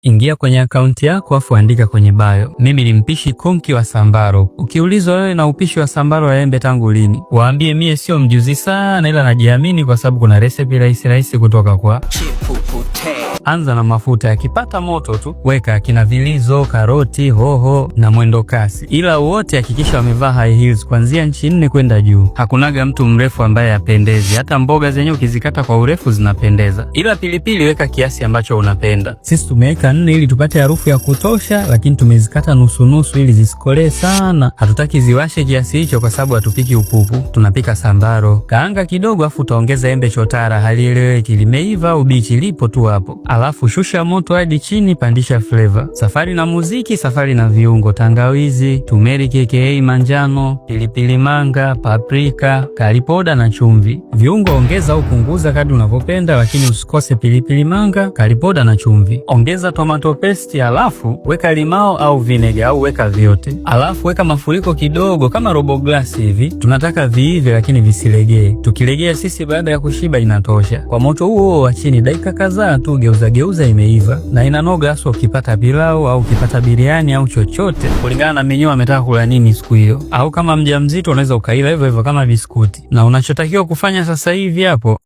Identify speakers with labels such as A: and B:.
A: Ingia kwenye akaunti yako afu andika kwenye bio, mimi ni mpishi konki wa sambaro. Ukiulizwa wewe na upishi wa sambaro ya embe tangu lini, waambie mie sio mjuzi sana, ila najiamini kwa sababu kuna recipe rahisi kutoka kwa Anza na mafuta, yakipata moto tu weka kina vilizo, karoti, hoho na mwendo kasi. Ila wote hakikisha wamevaa high heels kuanzia inchi 4 kwenda juu. Hakunaga mtu mrefu ambaye apendezi, hata mboga zenyewe ukizikata kwa urefu zinapendeza. Ila pilipili weka kiasi ambacho unapenda. Sisi tumeweka 4 ili tupate harufu ya kutosha, lakini tumezikata nusu ili zisikolee sana. Hatutaki ziwashe kiasi hicho kwa sababu hatupiki upupu, tunapika sambaro. Kaanga kidogo afu utaongeza embe chotara, halieleweki limeiva au bichi, lipo tu hapo. Alafu shusha moto hadi chini, pandisha flavor. Safari na muziki, safari na viungo: tangawizi, turmeric aka manjano, pilipili manga, paprika, curry powder na chumvi. Viungo ongeza au punguza kadri unavyopenda, lakini usikose pilipili manga, curry powder na chumvi. Ongeza tomato paste, alafu weka limao au vinegar au weka vyote. Alafu weka mafuriko kidogo kama robo glasi hivi. Tunataka viive lakini visilegee. Tukilegea sisi baada ya kushiba inatosha. Kwa moto huo wa chini dakika kadhaa tu, geuza imeiva na inanoga hasa ukipata pilau au ukipata biriani au chochote kulingana na menyu ametaka kula nini siku hiyo. Au kama mjamzito unaweza ukaila hivyo kama biskuti. Na unachotakiwa kufanya sasa hivi hapo